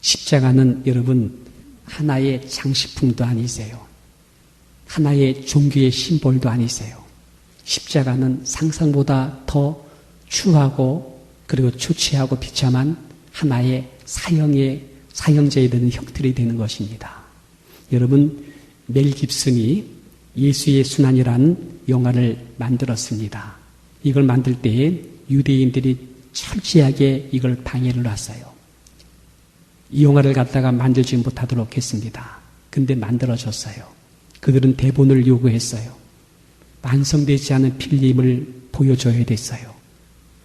십자가는 여러분 하나의 장식품도 아니세요. 하나의 종교의 심볼도 아니세요. 십자가는 상상보다 더 추하고 그리고 초췌하고 비참한 하나의 사형제에 되는 형틀이 되는 것입니다. 여러분, 멜 깁슨이 예수의 순환이라는 영화를 만들었습니다. 이걸 만들 때에 유대인들이 철저하게 이걸 방해를 했어요. 이 영화를 갖다가 만들지 못하도록 했습니다. 근데 만들어졌어요. 그들은 대본을 요구했어요. 완성되지 않은 필름을 보여줘야 됐어요.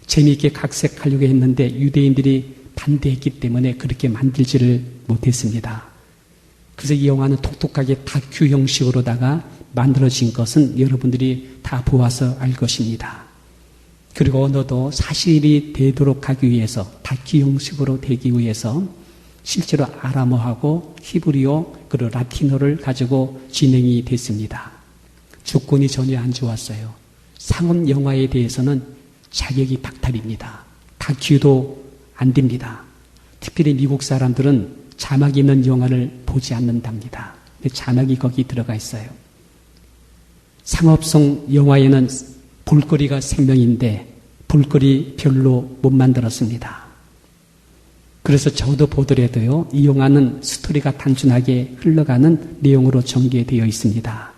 재미있게 각색하려고 했는데 유대인들이 반대했기 때문에 그렇게 만들지를 못했습니다. 그래서 이 영화는 독특하게 다큐 형식으로다가 만들어진 것은 여러분들이 다 보아서 알 것입니다. 그리고 언어도 사실이 되도록 하기 위해서 다큐 형식으로 되기 위해서 실제로 아람어하고 히브리어 그리고 라틴어를 가지고 진행이 됐습니다. 조건이 전혀 안 좋았어요. 상업 영화에 대해서는 자격이 박탈입니다. 다큐도 안 됩니다. 특별히 미국 사람들은 자막이 있는 영화를 보지 않는답니다. 근데 자막이 거기 들어가 있어요. 상업성 영화에는 볼거리가 생명인데 볼거리 별로 못 만들었습니다. 그래서 저도 보더라도요, 이 영화는 스토리가 단순하게 흘러가는 내용으로 전개되어 있습니다.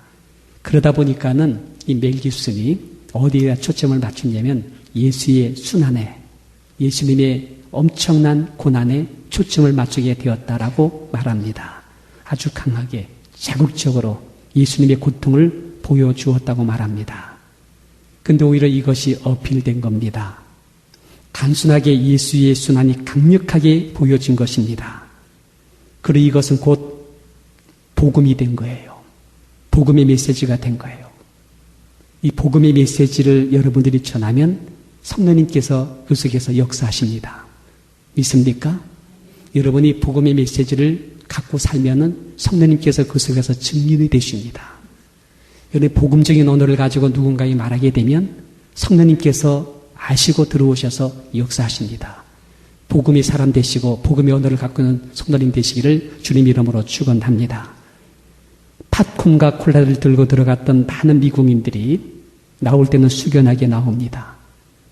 그러다 보니까는 이 멜 깁슨이 어디에 초점을 맞추냐면 예수의 순환에, 예수님의 엄청난 고난에 초점을 맞추게 되었다라고 말합니다. 아주 강하게, 자극적으로 예수님의 고통을 보여주었다고 말합니다. 근데 오히려 이것이 어필된 겁니다. 단순하게 예수의 순환이 강력하게 보여진 것입니다. 그리고 이것은 곧 복음이 된 거예요. 복음의 메시지가 된 거예요. 이 복음의 메시지를 여러분들이 전하면 성령님께서 그 속에서 역사하십니다. 믿습니까? 여러분이 복음의 메시지를 갖고 살면은 성령님께서 그 속에서 증인이 되십니다. 여러분이 복음적인 언어를 가지고 누군가에게 말하게 되면 성령님께서 아시고 들어오셔서 역사하십니다. 복음의 사람 되시고 복음의 언어를 갖고 있는 성도님 되시기를 주님 이름으로 축원합니다. 팝콘과 콜라를 들고 들어갔던 많은 미국인들이 나올 때는 숙연하게 나옵니다.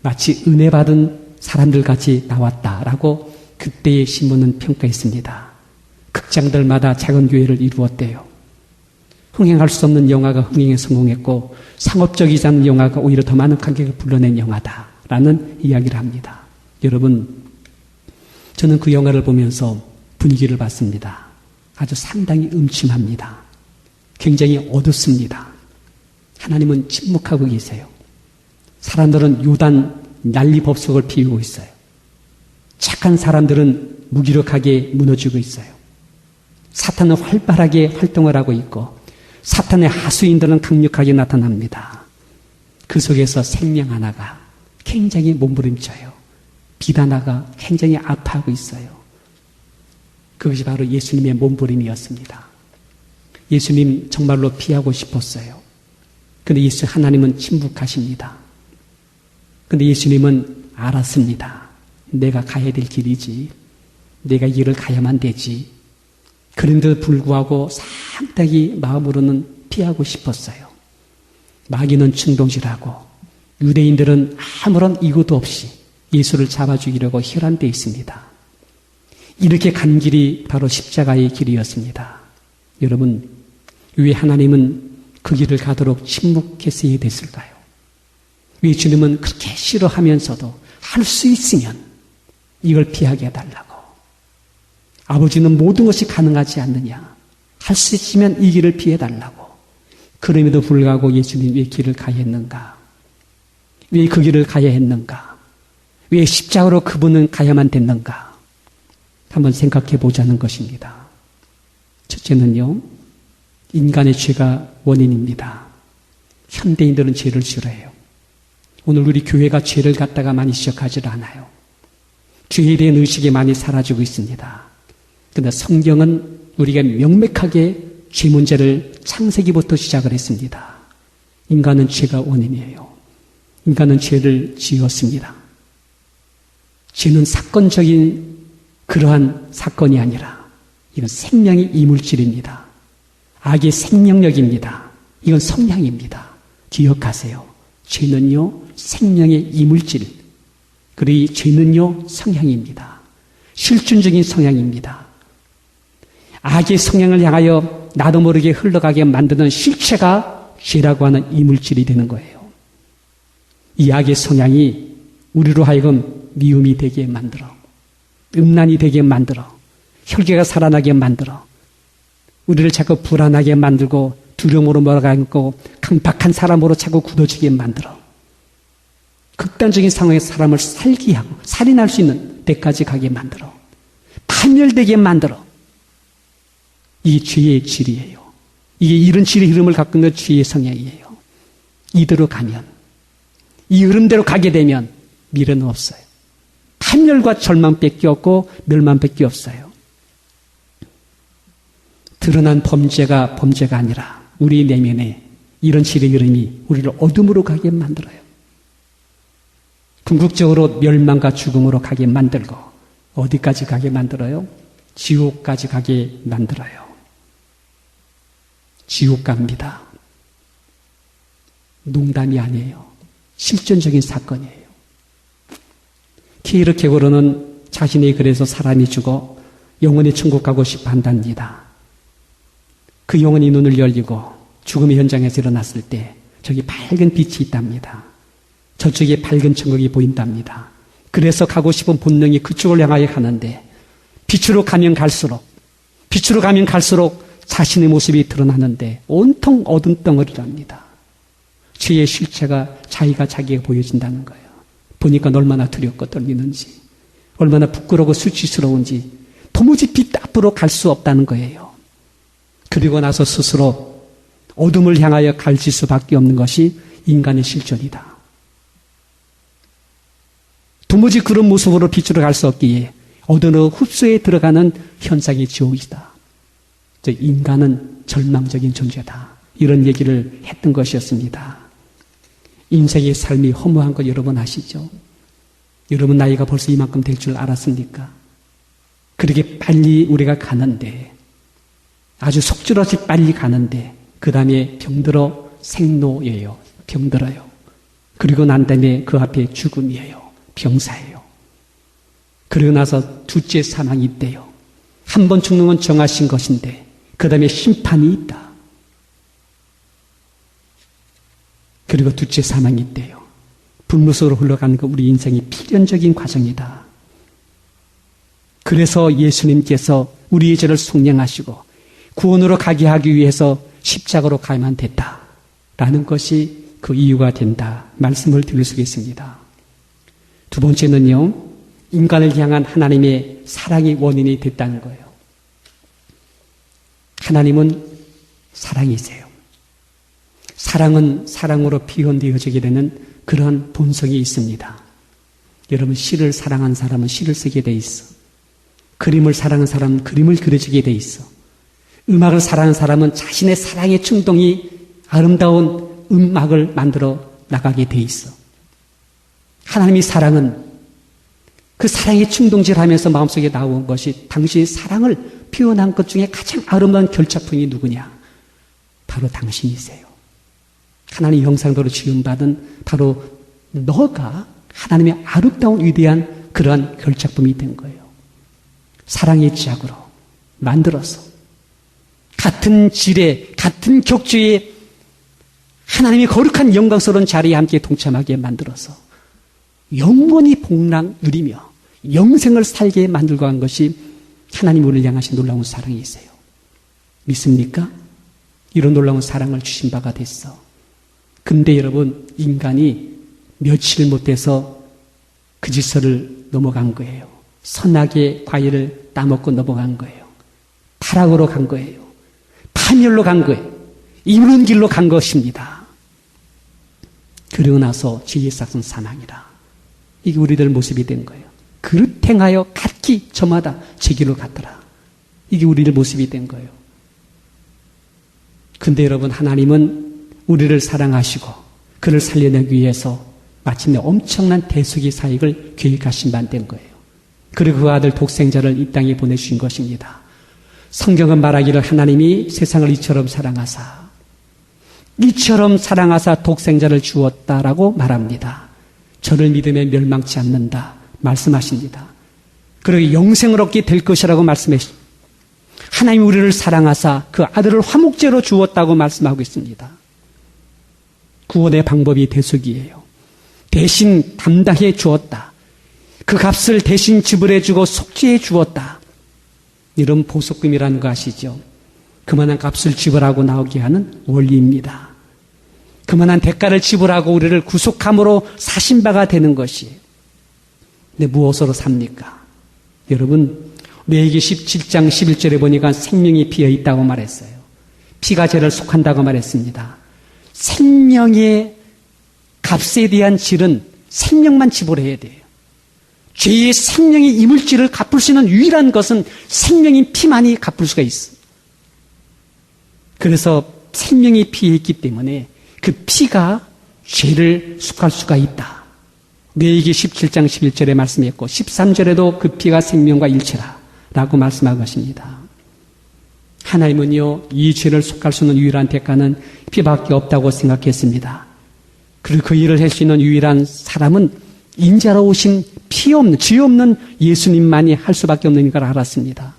마치 은혜 받은 사람들 같이 나왔다라고 그때의 신문은 평가했습니다. 극장들마다 작은 교회를 이루었대요. 흥행할 수 없는 영화가 흥행에 성공했고 상업적이지 않은 영화가 오히려 더 많은 관객을 불러낸 영화다라는 이야기를 합니다. 여러분, 저는 그 영화를 보면서 분위기를 봤습니다. 아주 상당히 음침합니다. 굉장히 어둡습니다. 하나님은 침묵하고 계세요. 사람들은 요단 난리법석을 피우고 있어요. 착한 사람들은 무기력하게 무너지고 있어요. 사탄은 활발하게 활동을 하고 있고 사탄의 하수인들은 강력하게 나타납니다. 그 속에서 생명 하나가 굉장히 몸부림쳐요. 빛 하나가 굉장히 아파하고 있어요. 그것이 바로 예수님의 몸부림이었습니다. 예수님 정말로 피하고 싶었어요. 근데 하나님은 침묵하십니다. 근데 예수님은 알았습니다. 내가 가야 될 길이지. 내가 이 길을 가야만 되지. 그런데도 불구하고 상당히 마음으로는 피하고 싶었어요. 마귀는 충동질하고 유대인들은 아무런 이유도 없이 예수를 잡아주기려고 혈안되어 있습니다. 이렇게 간 길이 바로 십자가의 길이었습니다. 여러분, 왜 하나님은 그 길을 가도록 침묵했어야 됐을까요? 왜 주님은 그렇게 싫어하면서도 할 수 있으면 이걸 피하게 해달라고. 아버지는 모든 것이 가능하지 않느냐. 할 수 있으면 이 길을 피해달라고. 그럼에도 불구하고 예수님 왜 길을 가야 했는가? 왜 그 길을 가야 했는가? 왜 십자가로 그분은 가야만 됐는가? 한번 생각해 보자는 것입니다. 첫째는요, 인간의 죄가 원인입니다. 현대인들은 죄를 싫어해요. 오늘 우리 교회가 죄를 갖다가 많이 지적하지 않아요. 죄에 대한 의식이 많이 사라지고 있습니다. 그런데 성경은 우리가 명백하게 죄 문제를 창세기부터 시작을 했습니다. 인간은 죄가 원인이에요. 인간은 죄를 지었습니다. 죄는 사건적인 그러한 사건이 아니라 이건 생명의 이물질입니다. 악의 생명력입니다. 이건 성향입니다. 기억하세요. 죄는요, 생명의 이물질. 그리고 이 죄는요, 성향입니다. 실존적인 성향입니다. 악의 성향을 향하여 나도 모르게 흘러가게 만드는 실체가 죄라고 하는 이물질이 되는 거예요. 이 악의 성향이 우리로 하여금 미움이 되게 만들어, 음란이 되게 만들어, 혈기가 살아나게 만들어, 우리를 자꾸 불안하게 만들고 두려움으로 몰아가고 강박한 사람으로 자꾸 굳어지게 만들어 극단적인 상황에서 사람을 살게 하고 살인할 수 있는 데까지 가게 만들어 파멸되게 만들어. 이게 죄의 질이에요. 이게 이런 질의 흐름을 갖고 있는 죄의 성향이에요. 이대로 가면, 이 흐름대로 가게 되면 미래는 없어요. 파멸과 절망밖에 없고 멸망밖에 없어요. 드러난 범죄가 범죄가 아니라 우리 내면에 이런 질의 흐름이 우리를 어둠으로 가게 만들어요. 궁극적으로 멸망과 죽음으로 가게 만들고 어디까지 가게 만들어요? 지옥까지 가게 만들어요. 지옥 갑니다. 농담이 아니에요. 실존적인 사건이에요. 키르케고르는 자신의 글에서 사람이 죽어 영원히 천국 가고 싶어 한답니다. 그 영혼이 눈을 열리고 죽음의 현장에서 일어났을 때 저기 밝은 빛이 있답니다. 저쪽에 밝은 천국이 보인답니다. 그래서 가고 싶은 본능이 그쪽을 향하여 가는데 빛으로 가면 갈수록 자신의 모습이 드러나는데 온통 어둠 덩어리랍니다. 죄의 실체가 자기가 보여진다는 거예요. 보니까 얼마나 두렵고 떨리는지, 얼마나 부끄러워 수치스러운지 도무지 빛 앞으로 갈 수 없다는 거예요. 그리고 나서 스스로 어둠을 향하여 갈질 수밖에 없는 것이 인간의 실존이다. 도무지 그런 모습으로 빛으로 갈 수 없기에 어둠의 흡수에 들어가는 현상이 지옥이다. 인간은 절망적인 존재다. 이런 얘기를 했던 것이었습니다. 인생의 삶이 허무한 거 여러분 아시죠? 여러분 나이가 벌써 이만큼 될 줄 알았습니까? 그렇게 빨리 우리가 가는데, 아주 속절없이 빨리 가는데 그 다음에 병들어 생로예요. 병들어요. 그리고 난 다음에 그 앞에 죽음이에요. 병사예요. 그리고 나서 둘째 사망이 있대요. 한 번 죽는 건 정하신 것인데 그 다음에 심판이 있다. 그리고 둘째 사망이 있대요. 불무속으로 흘러가는 거 우리 인생이 필연적인 과정이다. 그래서 예수님께서 우리의 죄를 속량하시고 구원으로 가게 하기 위해서 십자가로 가야만 됐다라는 것이 그 이유가 된다. 말씀을 드릴 수 있습니다. 두 번째는요, 인간을 향한 하나님의 사랑이 원인이 됐다는 거예요. 하나님은 사랑이세요. 사랑은 사랑으로 표현되어지게 되는 그러한 본성이 있습니다. 여러분, 시를 사랑한 사람은 시를 쓰게 돼 있어. 그림을 사랑한 사람은 그림을 그려지게 돼 있어. 음악을 사랑하는 사람은 자신의 사랑의 충동이 아름다운 음악을 만들어 나가게 돼 있어. 하나님의 사랑은 그 사랑의 충동질하면서 마음속에 나온 것이 당신의 사랑을 표현한 것 중에 가장 아름다운 결작품이 누구냐? 바로 당신이세요. 하나님의 형상대로 지음받은 바로 너가 하나님의 아름다운 위대한 그러한 결작품이 된 거예요. 사랑의 짝으로 만들어서 같은 질에 같은 격주에 하나님의 거룩한 영광스러운 자리에 함께 동참하게 만들어서 영원히 복락 누리며 영생을 살게 만들고 한 것이 하나님 우리를 향하신 놀라운 사랑이세요. 믿습니까? 이런 놀라운 사랑을 주신 바가 됐어. 근데 여러분, 인간이 며칠 못해서 그 짓을 넘어간 거예요. 선악의 과일을 따먹고 넘어간 거예요. 타락으로 간 거예요. 파멸로 간 거예요. 이무는 길로 간 것입니다. 그러고 나서 죄의 싹은 사망이라. 이게 우리들 모습이 된 거예요. 그릇 행하여 각기 저마다 제 길로 갔더라. 이게 우리들 모습이 된 거예요. 근데 여러분, 하나님은 우리를 사랑하시고 그를 살려내기 위해서 마침내 엄청난 대속의 사역을 계획하신 바 된 거예요. 그리고 그 아들 독생자를 이 땅에 보내주신 것입니다. 성경은 말하기를 하나님이 세상을 이처럼 사랑하사 독생자를 주었다라고 말합니다. 저를 믿으면 멸망치 않는다 말씀하십니다. 그리고 영생을 얻게 될 것이라고 말씀하십니다. 하나님이 우리를 사랑하사 그 아들을 화목제로 주었다고 말씀하고 있습니다. 구원의 방법이 대속이에요. 대신 담당해 주었다. 그 값을 대신 지불해 주고 속죄해 주었다. 이런 보속금이라는 거 아시죠? 그만한 값을 지불하고 나오게 하는 원리입니다. 그만한 대가를 지불하고 우리를 구속함으로 사신 바가 되는 것이. 근데 무엇으로 삽니까? 여러분, 레위기 17장 11절에 보니까 생명이 피어 있다고 말했어요. 피가 죄를 속한다고 말했습니다. 생명의 값에 대한 질은 생명만 지불해야 돼요. 죄의 생명의 이물질을 갚을 수 있는 유일한 것은 생명인 피만이 갚을 수가 있어요. 그래서 생명이 피해 있기 때문에 그 피가 죄를 속할 수가 있다. 레위기 17장 11절에 말씀했고 13절에도 그 피가 생명과 일체라 라고 말씀한 것입니다. 하나님은요, 이 죄를 속할 수 있는 유일한 대가는 피밖에 없다고 생각했습니다. 그리고 그 일을 할 수 있는 유일한 사람은 인자로 오신 피 없는, 죄 없는 예수님만이 할 수밖에 없는 걸 알았습니다.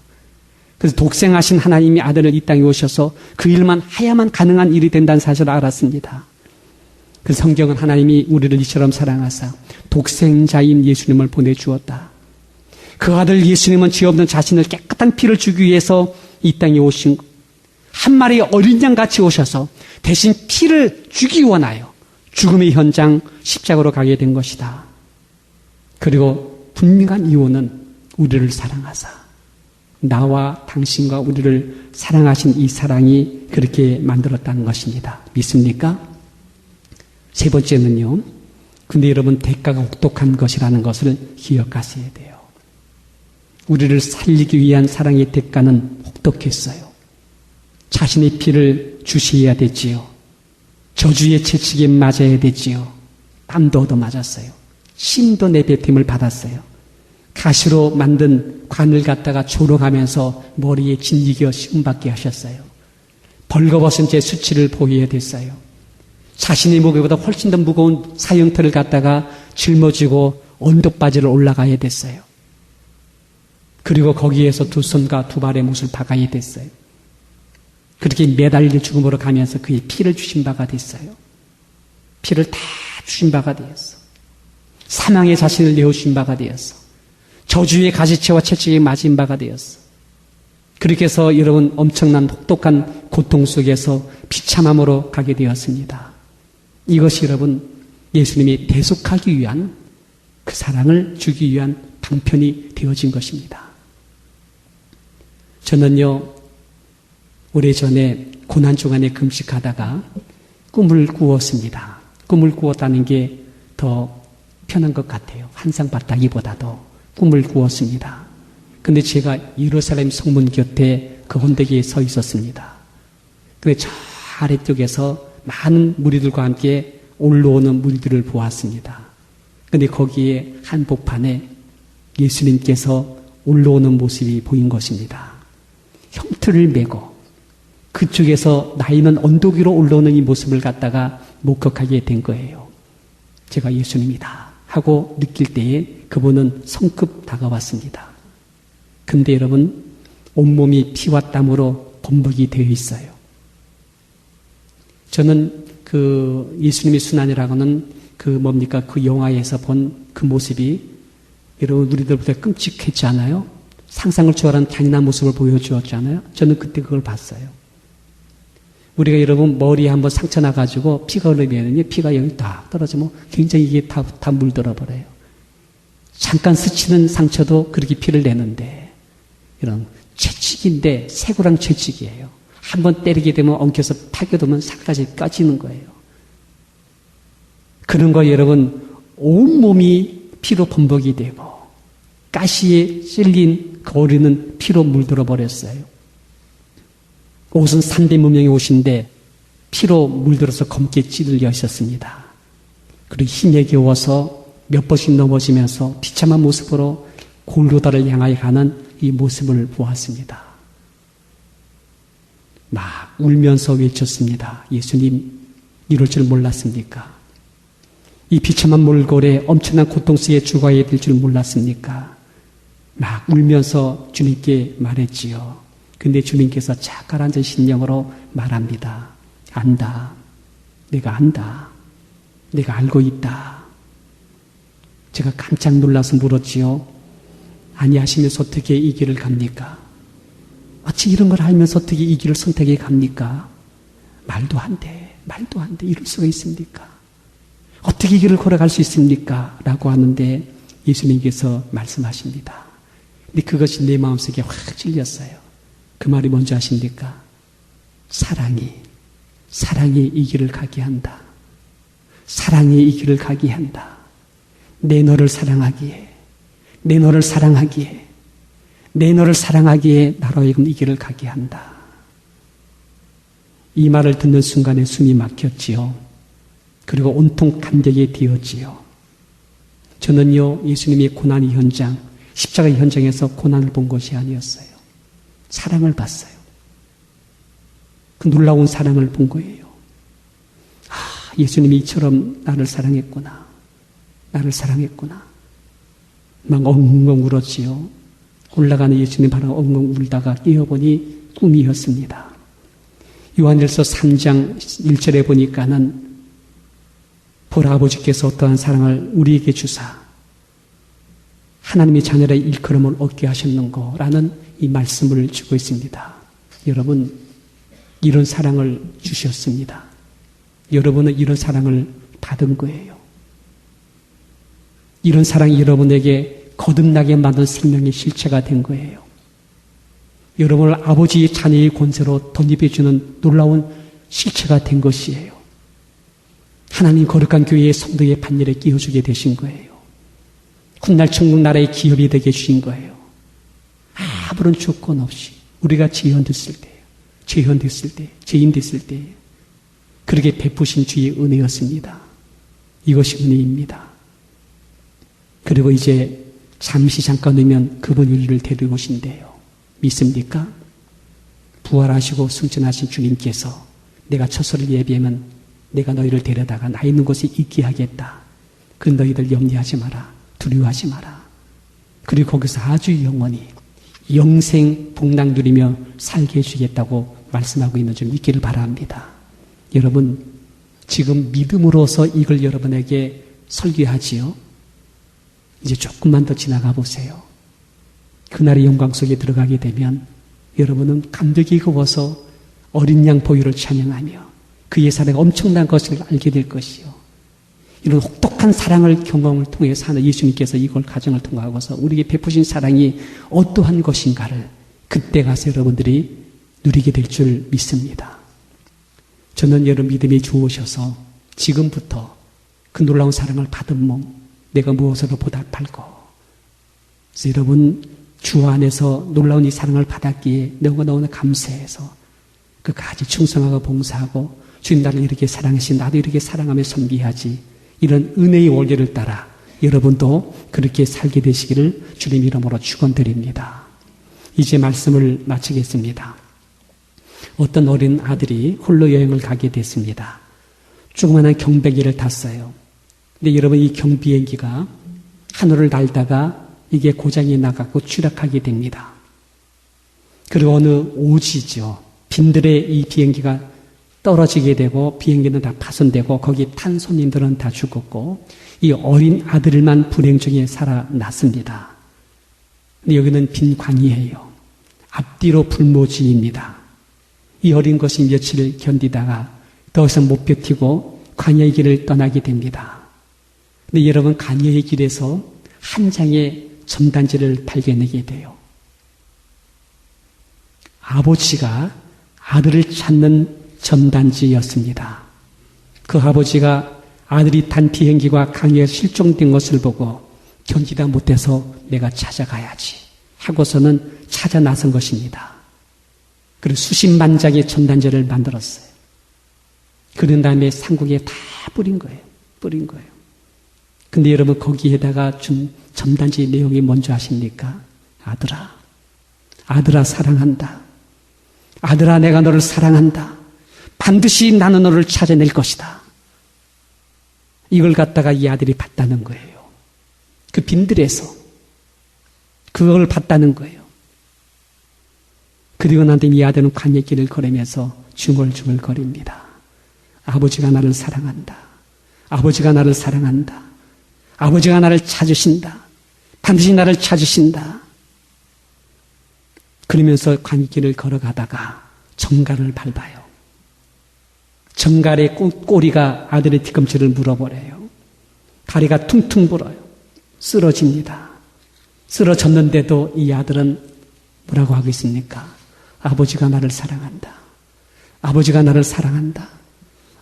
그래서 독생하신 하나님이 아들을 이 땅에 오셔서 그 일만 해야만 가능한 일이 된다는 사실을 알았습니다. 그래서 성경은 하나님이 우리를 이처럼 사랑하사 독생자인 예수님을 보내주었다. 그 아들 예수님은 죄 없는 자신을 깨끗한 피를 주기 위해서 이 땅에 오신 한 마리의 어린 양같이 오셔서 대신 피를 주기 원하여 죽음의 현장 십자가로 가게 된 것이다. 그리고 분명한 이유는 우리를 사랑하사 나와 당신과 우리를 사랑하신 이 사랑이 그렇게 만들었다는 것입니다. 믿습니까? 세 번째는요. 근데 여러분 대가가 혹독한 것이라는 것을 기억하셔야 돼요. 우리를 살리기 위한 사랑의 대가는 혹독했어요. 자신의 피를 주셔야 되지요. 저주의 채찍에 맞아야 되지요. 땀도 얻어 맞았어요. 침도 내뱉음을 받았어요. 가시로 만든 관을 갖다가 조롱하면서 머리에 진이겨 씌움받게 하셨어요. 벌거벗은 제 수치를 보여야 됐어요. 자신의 무게보다 훨씬 더 무거운 사형틀을 갖다가 짊어지고 언덕바지를 올라가야 됐어요. 그리고 거기에서 두 손과 두 발의 못을 박아야 됐어요. 그렇게 매달려 죽음으로 가면서 그의 피를 주신 바가 됐어요. 피를 다 주신 바가 되었어. 사망의 자신을 내어주신 바가 되었어. 저주의 가시채와 채찍에 맞은 바가 되었어. 그렇게 해서 여러분 엄청난 혹독한 고통 속에서 비참함으로 가게 되었습니다. 이것이 여러분 예수님이 대속하기 위한 그 사랑을 주기 위한 방편이 되어진 것입니다. 저는요 오래전에 고난주간에 금식하다가 꿈을 꾸었습니다. 꿈을 꾸었다는 게 더 편한 것 같아요. 환상 봤다기보다도 꿈을 꾸었습니다. 근데 제가 예루살렘 성문 곁에 그 언덕에 서 있었습니다. 근데 저 아래쪽에서 많은 무리들과 함께 올라오는 무리들을 보았습니다. 근데 거기에 한복판에 예수님께서 올라오는 모습이 보인 것입니다. 형틀을 메고 그쪽에서 나이는 언덕 위로 올라오는 이 모습을 갖다가 목격하게 된 거예요. 제가 예수님이다 하고 느낄 때에 그분은 성급 다가왔습니다. 근데 여러분 온몸이 피와 땀으로 범벅이 되어 있어요. 저는 그 예수님의 순환이라고는 그 영화에서 본 그 모습이 여러분 우리들보다 끔찍했지 않아요? 상상을 초월한 잔인한 모습을 보여주었지 않아요? 저는 그때 그걸 봤어요. 우리가 여러분 머리에 한번 상처 나가지고 피가 흐르면 피가 여기 딱 떨어지면 굉장히 이게 다 물들어 버려요. 잠깐 스치는 상처도 그렇게 피를 내는데 이런 채찍인데 새고랑 채찍이에요. 한번 때리게 되면 엉켜서 파괴되면 살까지 까지는 거예요. 그런 거 여러분 온몸이 피로 범벅이 되고 가시에 찔린 거리는 피로 물들어 버렸어요. 옷은 3대 문명의 옷인데 피로 물들어서 검게 찔려 있었습니다. 그리고 힘에 겨워서 몇 번씩 넘어지면서 비참한 모습으로 골고다를 향하여 가는 이 모습을 보았습니다. 막 울면서 외쳤습니다. 예수님, 이럴 줄 몰랐습니까? 이 비참한 몰골에 엄청난 고통 속에 죽어야 될 줄 몰랐습니까? 막 울면서 주님께 말했지요. 근데 주님께서 착가라앉은 심령으로 말합니다. 안다. 내가 안다. 내가 알고 있다. 제가 깜짝 놀라서 물었지요. 아니하시면서 어떻게 이 길을 갑니까? 어찌 이런 걸 알면서 어떻게 이 길을 선택해 갑니까? 말도 안 돼. 말도 안 돼. 이럴 수가 있습니까? 어떻게 이 길을 걸어갈 수 있습니까? 라고 하는데 예수님께서 말씀하십니다. 근데 그것이 내 마음속에 확 찔렸어요. 그 말이 뭔지 아십니까? 사랑이 이 길을 가게 한다. 사랑이 이 길을 가게 한다. 내 너를 사랑하기에 나로 하여금 이 길을 가게 한다. 이 말을 듣는 순간에 숨이 막혔지요. 그리고 온통 감격에 뒤었지요. 저는요, 예수님의 고난의 현장, 십자가의 현장에서 고난을 본 것이 아니었어요. 사랑을 봤어요. 그 놀라운 사랑을 본 거예요. 예수님이 이처럼 나를 사랑했구나. 막 엉엉 울었지요. 올라가는 예수님 바라 엉엉 울다가 깨어보니 꿈이었습니다. 요한일서 3장 1절에 보니까는 보라 아버지께서 어떠한 사랑을 우리에게 주사 하나님의 자녀의 일컬음을 얻게 하셨는고라는 이 말씀을 주고 있습니다. 여러분, 이런 사랑을 주셨습니다. 여러분은 이런 사랑을 받은 거예요. 이런 사랑이 여러분에게 거듭나게 만든 생명의 실체가 된 거예요. 여러분을 아버지의 자녀의 권세로 덧입혀주는 놀라운 실체가 된 것이에요. 하나님 거룩한 교회의 성도의 반열에 끼워주게 되신 거예요. 훗날 천국 나라의 기업이 되게 주신 거예요. 아무런 조건 없이 우리가 죄인 됐을 때 그렇게 베푸신 주의 은혜였습니다. 이것이 은혜입니다. 그리고 이제 잠깐 후면 그분이 우리를 데리고 오신대요. 믿습니까? 부활하시고 승천하신 주님께서 내가 처소를 예비하면 내가 너희를 데려다가 나 있는 곳에 있게 하겠다. 그 너희들 염려하지 마라. 두려워하지 마라. 그리고 거기서 아주 영원히 영생 복락 누리며 살게 해주겠다고 말씀하고 있는 줄 믿기를 바랍니다. 여러분, 지금 믿음으로서 이걸 여러분에게 설교하지요. 이제 조금만 더 지나가 보세요. 그날의 영광 속에 들어가게 되면 여러분은 감격이 고워서 어린 양 보혈을 찬양하며 그의 사랑이 엄청난 것을 알게 될 것이요. 이런 혹독한 사랑을 경험을 통해서 하는 예수님께서 이걸 가정을 통하고서 우리에게 베푸신 사랑이 어떠한 것인가를 그때 가서 여러분들이 누리게 될 줄 믿습니다. 저는 여러분 믿음이 좋으셔서 지금부터 그 놀라운 사랑을 받은 몸 내가 무엇으로 보답할고 그래서 여러분 주 안에서 놀라운 이 사랑을 받았기에 너무너무 감사해서 끝까지 충성하고 봉사하고 주님 나를 이렇게 사랑하신 나도 이렇게 사랑하며 섬기하지 이런 은혜의 원리를 따라 여러분도 그렇게 살게 되시기를 주님 이름으로 축원드립니다. 이제 말씀을 마치겠습니다. 어떤 어린 아들이 홀로 여행을 가게 됐습니다. 조그마한 경비행기를 탔어요. 근데 여러분 이 경비행기가 하늘을 날다가 이게 고장이 나갖고 추락하게 됩니다. 그리고 어느 오지죠. 빈들에 이 비행기가 떨어지게 되고 비행기는 다 파손되고 거기 탄 손님들은 다 죽었고 이 어린 아들만 불행 중에 살아났습니다. 근데 여기는 빈 광이에요. 앞뒤로 불모지입니다. 이 어린 것이 며칠 견디다가 더 이상 못 버티고 광야의 길을 떠나게 됩니다. 근데 여러분 광야의 길에서 한 장의 전단지를 발견하게 돼요. 아버지가 아들을 찾는 전단지였습니다. 그 아버지가 아들이 탄 비행기가 강에 실종된 것을 보고 견디다 못해서 내가 찾아가야지 하고서는 찾아 나선 것입니다. 그리고 수십만 장의 전단지를 만들었어요. 그런 다음에 상국에 다 뿌린 거예요. 근데 여러분 거기에다가 준 전단지 내용이 뭔지 아십니까? 아들아, 아들아 사랑한다. 아들아 내가 너를 사랑한다. 반드시 나는 너를 찾아낼 것이다. 이걸 갖다가 이 아들이 봤다는 거예요. 그 빈들에서 그걸 봤다는 거예요. 그리고 난 뒤에 이 아들은 광야 길을 걸으면서 중얼중얼거립니다. 아버지가 나를 사랑한다. 아버지가 나를 사랑한다. 아버지가 나를 찾으신다. 반드시 나를 찾으신다. 그러면서 광야 길을 걸어가다가 정갈을 밟아요. 정갈의 꼬리가 아들의 뒤꿈치를 물어버려요. 다리가 퉁퉁 불어요. 쓰러집니다. 쓰러졌는데도 이 아들은 뭐라고 하고 있습니까? 아버지가 나를 사랑한다. 아버지가 나를 사랑한다.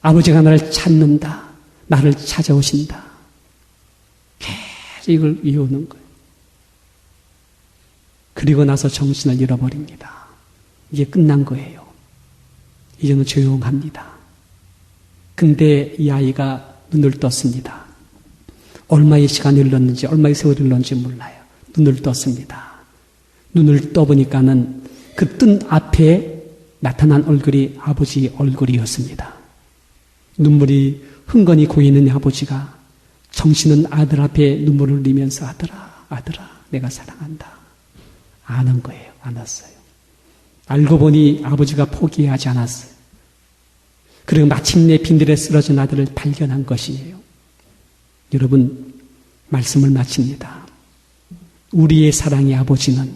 아버지가 나를 찾는다. 나를 찾아오신다. 계속 이걸 외우는 거예요. 그리고 나서 정신을 잃어버립니다. 이제 끝난 거예요. 이제는 조용합니다. 근데 이 아이가 눈을 떴습니다. 얼마의 시간이 흘렀는지, 얼마의 세월이 흘렀는지 몰라요. 눈을 떴습니다. 눈을 떠보니까는 그 뜬 앞에 나타난 얼굴이 아버지 얼굴이었습니다. 눈물이 흥건히 고이는 아버지가 정신은 아들 앞에 눈물을 흘리면서 아들아, 아들아, 내가 사랑한다. 아는 거예요. 알았어요. 알고 보니 아버지가 포기하지 않았어요. 그리고 마침내 빈들에 쓰러진 아들을 발견한 것이에요. 여러분, 말씀을 마칩니다. 우리의 사랑의 아버지는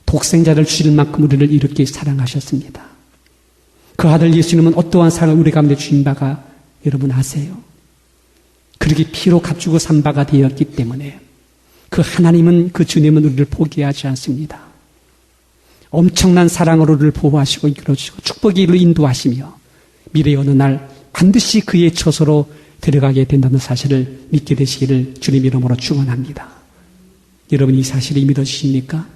독생자를 주실 만큼 우리를 이렇게 사랑하셨습니다. 그 아들 예수님은 어떠한 사랑을 우리 가운데 주신 바가 여러분 아세요? 그렇게 피로 값주고 산 바가 되었기 때문에 그 하나님은, 그 주님은 우리를 포기하지 않습니다. 엄청난 사랑으로 우리를 보호하시고 이끌어주시고 축복의 길로 인도하시며 미래의 어느 날 반드시 그의 처소로 데려가게 된다는 사실을 믿게 되시기를 주님 이름으로 축원합니다. 여러분 이 사실이 믿어지십니까?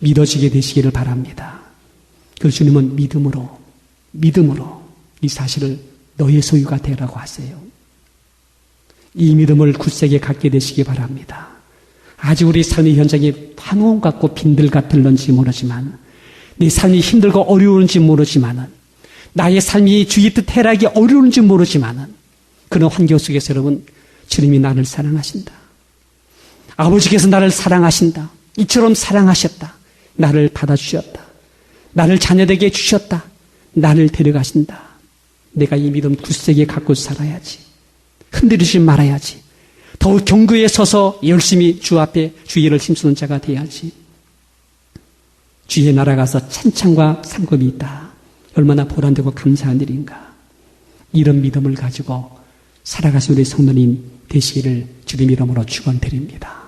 믿어지게 되시기를 바랍니다. 그 주님은 믿음으로 이 사실을 너의 소유가 되라고 하세요. 이 믿음을 굳세게 갖게 되시기 바랍니다. 아직 우리 삶의 현장이 환원 같고 빈들 같을런지 모르지만, 내 삶이 힘들고 어려운지 모르지만은, 나의 삶이 주의 뜻 해라기 어려운지 모르지만은, 그런 환경 속에서 여러분, 주님이 나를 사랑하신다. 아버지께서 나를 사랑하신다. 이처럼 사랑하셨다. 나를 받아주셨다. 나를 자녀되게 해주셨다. 나를 데려가신다. 내가 이 믿음 굳세게 갖고 살아야지. 흔들리지 말아야지. 더욱 경고에 서서 열심히 주 앞에 주의 일을 힘쓰는 자가 돼야지. 주의 나라 가서 찬찬과 상급이 있다. 얼마나 보람되고 감사한 일인가. 이런 믿음을 가지고 살아가신 우리 성도님 되시기를 주님 이름으로 축원드립니다.